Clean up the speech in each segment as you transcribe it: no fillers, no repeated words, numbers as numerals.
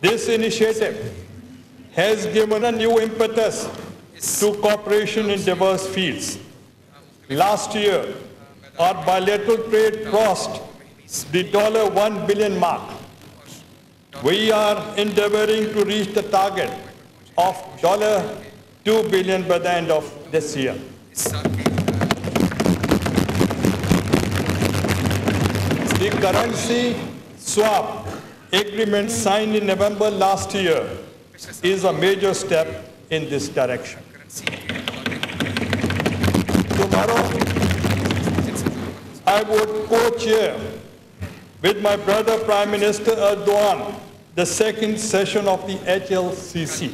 This initiative has given a new impetus to cooperation in diverse fields. Last year, our bilateral trade crossed the $1 billion mark. We are endeavoring to reach the target of $2 billion by the end of this year. The currency swap agreement signed in November last year is a major step in this direction. Tomorrow, I would co-chair with my brother Prime Minister Erdogan the second session of the HLCC.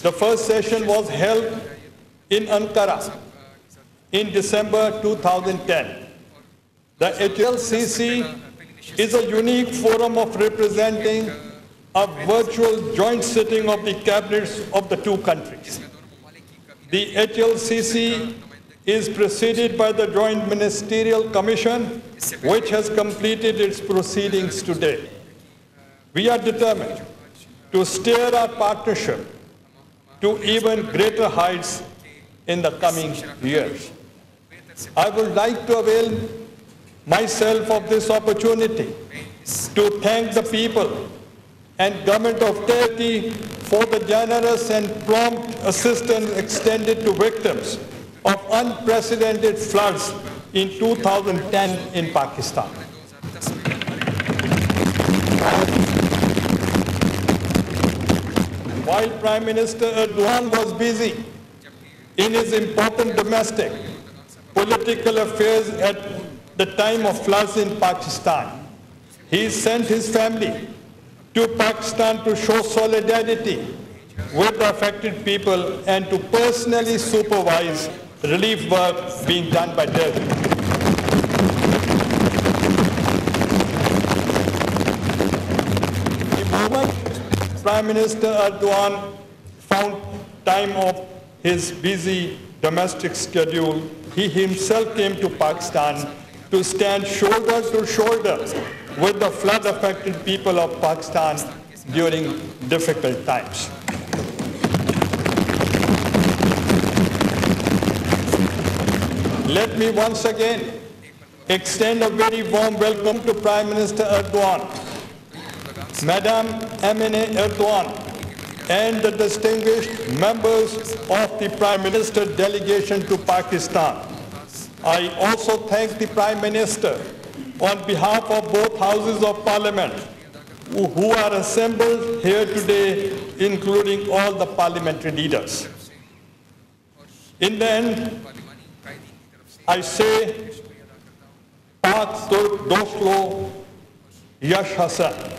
The first session was held in Ankara in December 2010. The HLCC is a unique forum of representing a virtual joint sitting of the cabinets of the two countries. The HLCC is preceded by the Joint Ministerial Commission, which has completed its proceedings today. We are determined to steer our partnership to even greater heights in the coming years. I would like to avail myself of this opportunity to thank the people and government of Turkey for the generous and prompt assistance extended to victims of unprecedented floods in 2010 in Pakistan. While Prime Minister Erdogan was busy in his important domestic political affairs at the time of floods in Pakistan, he sent his family to Pakistan to show solidarity with the affected people and to personally supervise relief work being done by Turkey. The moment Prime Minister Erdogan found time of his busy domestic schedule, he himself came to Pakistan to stand shoulder to shoulder with the flood-affected people of Pakistan during difficult times. Let me once again extend a very warm welcome to Prime Minister Erdogan, Madam Emine Erdogan, and the distinguished members of the Prime Minister delegation to Pakistan. I also thank the Prime Minister on behalf of both houses of Parliament who are assembled here today, including all the parliamentary leaders. In the end, I say, Pak Turk Dostlo Yash Hasan.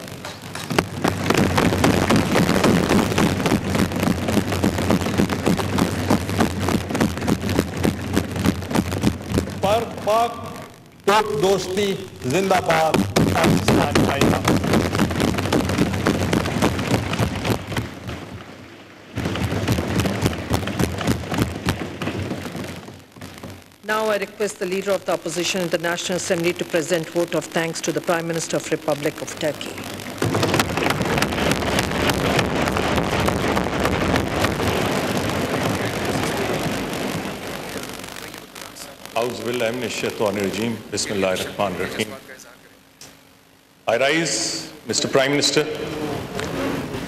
पर पाक टोक दोस्ती जिंदाबाद पाकिस्तान आइंदा। Now I request the Leader of the Opposition in the National Assembly to present vote of thanks to the Prime Minister of Republic of Turkey. I rise, Mr. Prime Minister,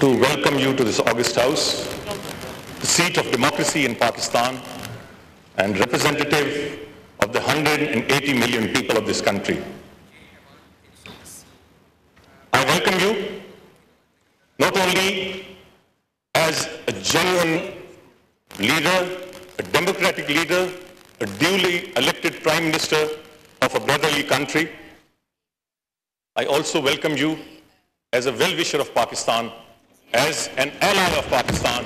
to welcome you to this august house, the seat of democracy in Pakistan and representative of the 180 million people of this country. I welcome you not only as a genuine leader, a democratic leader, a duly elected Prime Minister of a brotherly country. I also welcome you as a well-wisher of Pakistan, as an ally of Pakistan.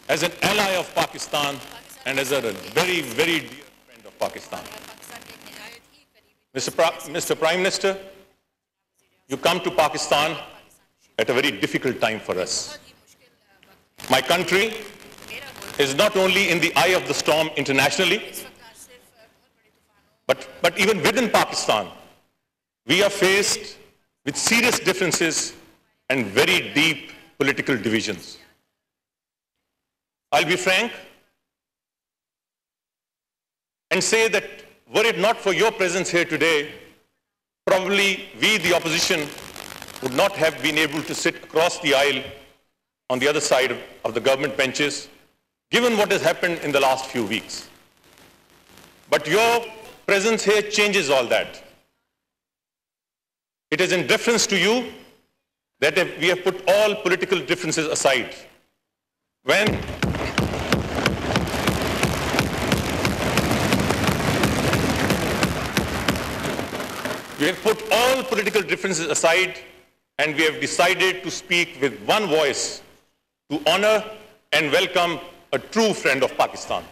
As an ally of Pakistan and as a very, very dear friend of Pakistan. Mr. Prime Minister, you come to Pakistan at a very difficult time for us. My country is not only in the eye of the storm internationally, But even within Pakistan, we are faced with serious differences and very deep political divisions. I'll be frank and say that were it not for your presence here today, probably we, the opposition, would not have been able to sit across the aisle on the other side of the government benches, given what has happened in the last few weeks. But your presence here changes all that. It is in deference to you that we have put all political differences aside. When we have put all political differences aside and we have decided to speak with one voice to honor and welcome a true friend of Pakistan.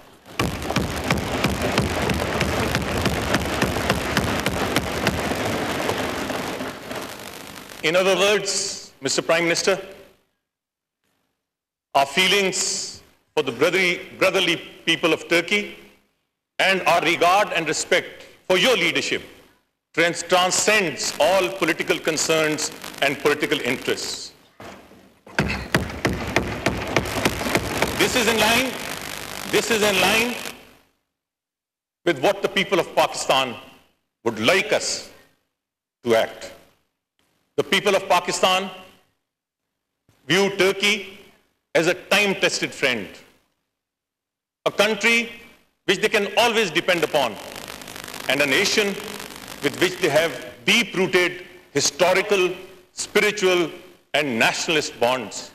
In other words, Mr. Prime Minister, our feelings for the brotherly people of Turkey and our regard and respect for your leadership transcends all political concerns and political interests. This is in line with what the people of Pakistan would like us to act. The people of Pakistan view Turkey as a time-tested friend, a country which they can always depend upon, and a nation with which they have deep-rooted historical, spiritual, and nationalist bonds.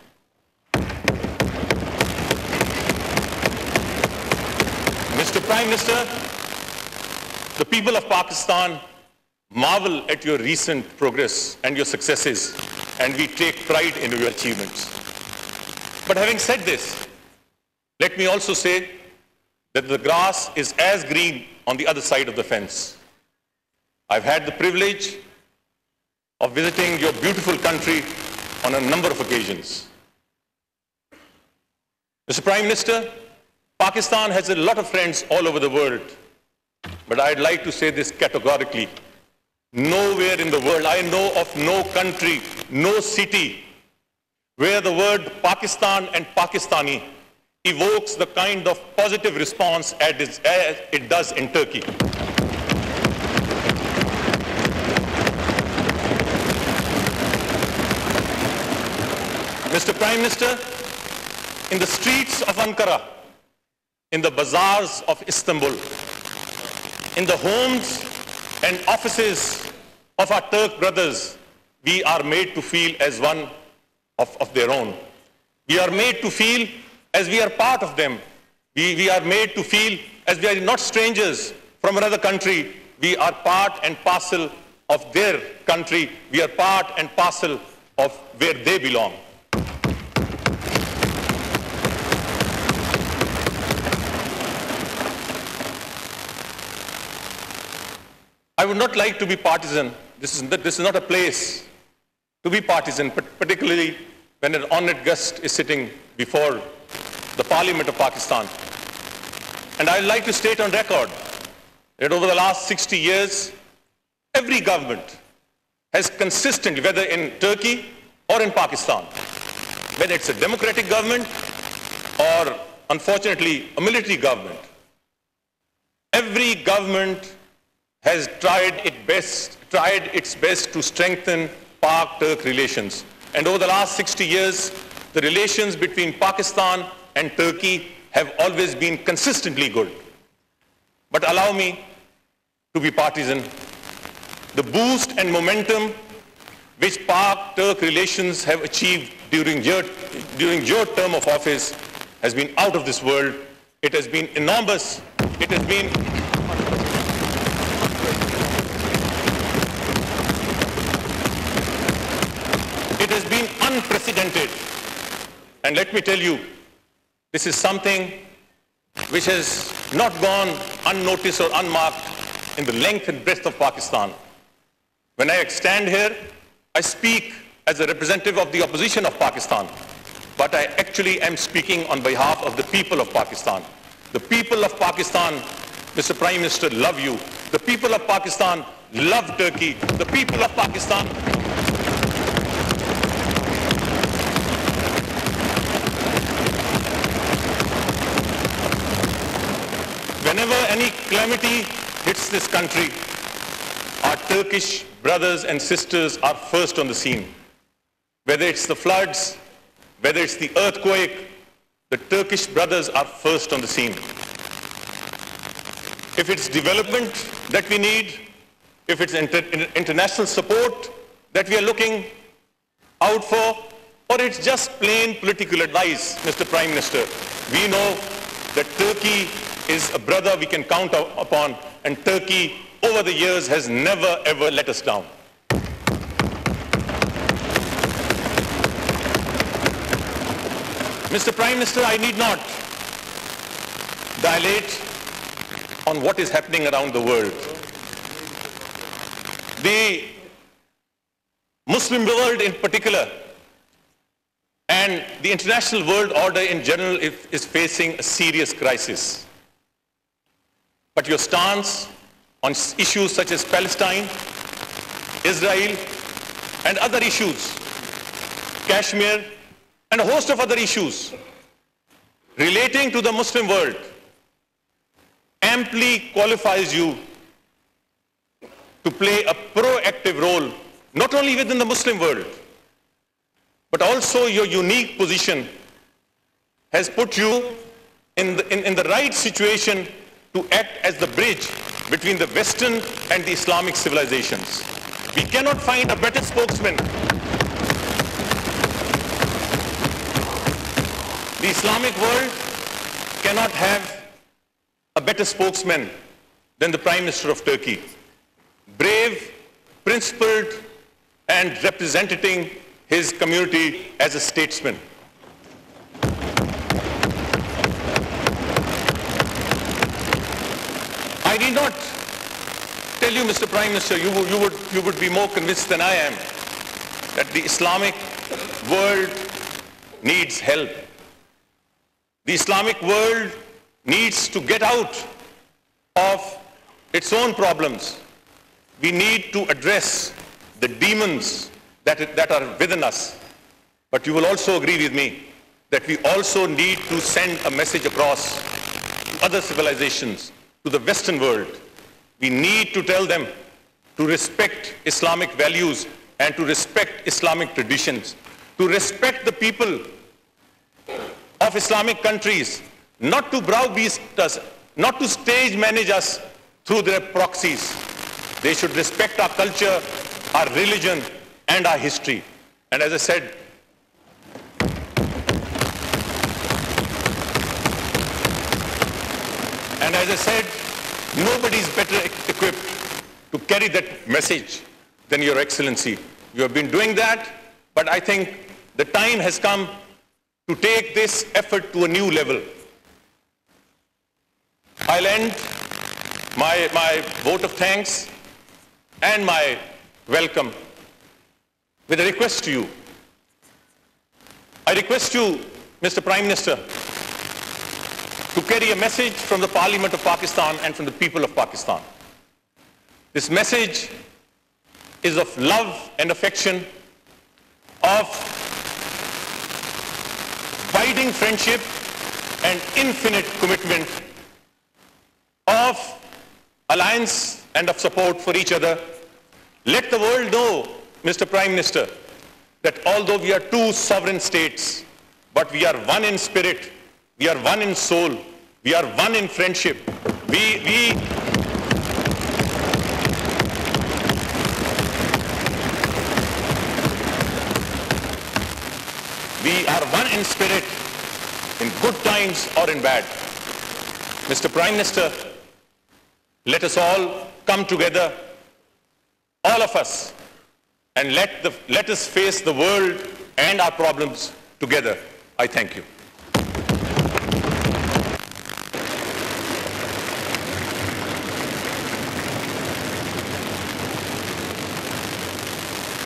Mr. Prime Minister, the people of Pakistan marvel at your recent progress and your successes, and we take pride in your achievements. But having said this, let me also say that the grass is as green on the other side of the fence. I've had the privilege of visiting your beautiful country on a number of occasions. Mr. Prime Minister, Pakistan has a lot of friends all over the world, but I'd like to say this categorically. Nowhere in the world, I know of no country, no city, where the word Pakistan and Pakistani evokes the kind of positive response as it does in Turkey. Mr. Prime Minister, in the streets of Ankara, in the bazaars of Istanbul, in the homes and offices of our Turk brothers, we are made to feel as one of their own. We are made to feel as we are part of them. We are made to feel as we are not strangers from another country. We are part and parcel of their country. We are part and parcel of where they belong. I would not like to be partisan. This is not a place to be partisan, but particularly when an honored guest is sitting before the Parliament of Pakistan. And I'd like to state on record that over the last 60 years, every government has consistently, whether in Turkey or in Pakistan, whether it's a democratic government or, unfortunately, a military government, every government has tried its best to strengthen Pak-Turk relations. And over the last 60 years, the relations between Pakistan and Turkey have always been consistently good. But allow me to be partisan. The boost and momentum which Pak-Turk relations have achieved during your term of office has been out of this world. It has been enormous. It has been unprecedented. And let me tell you, this is something which has not gone unnoticed or unmarked in the length and breadth of Pakistan. When I stand here, I speak as a representative of the opposition of Pakistan, but I actually am speaking on behalf of the people of Pakistan. The people of Pakistan, Mr. Prime Minister, love you. The people of Pakistan love Turkey. The people of Pakistan whenever any calamity hits this country, our Turkish brothers and sisters are first on the scene. Whether it's the floods, whether it's the earthquake, the Turkish brothers are first on the scene. If it's development that we need, if it's international support that we are looking out for, or it's just plain political advice, Mr. Prime Minister, we know that Turkey is a brother we can count upon, and Turkey over the years has never ever let us down. Mr. Prime Minister, I need not dilate on what is happening around the world. The Muslim world in particular and the international world order in general is facing a serious crisis. But your stance on issues such as Palestine, Israel, and other issues, Kashmir, and a host of other issues relating to the Muslim world amply qualifies you to play a proactive role, not only within the Muslim world, but also your unique position has put you in the right situation to act as the bridge between the Western and the Islamic civilizations. We cannot find a better spokesman. The Islamic world cannot have a better spokesman than the Prime Minister of Turkey. Brave, principled, and representing his community as a statesman. I need not tell you, Mr. Prime Minister, you would be more convinced than I am that the Islamic world needs help. The Islamic world needs to get out of its own problems. We need to address the demons that are within us. But you will also agree with me that we also need to send a message across to other civilizations, to the Western world. We need to tell them to respect Islamic values and to respect Islamic traditions, to respect the people of Islamic countries, not to browbeat us, not to stage manage us through their proxies. They should respect our culture, our religion, and our history. And as I said, nobody is better equipped to carry that message than Your Excellency. You have been doing that, but I think the time has come to take this effort to a new level. I'll end my vote of thanks and my welcome with a request to you. I request you, Mr. Prime Minister, to carry a message from the Parliament of Pakistan and from the people of Pakistan. This message is of love and affection, of abiding friendship and infinite commitment, of alliance and of support for each other. Let the world know, Mr. Prime Minister, that although we are two sovereign states, but we are one in spirit, we are one in soul, we are one in friendship. We are one in spirit, in good times or in bad. Mr. Prime Minister, let us all come together, all of us, and let us face the world and our problems together. I thank you.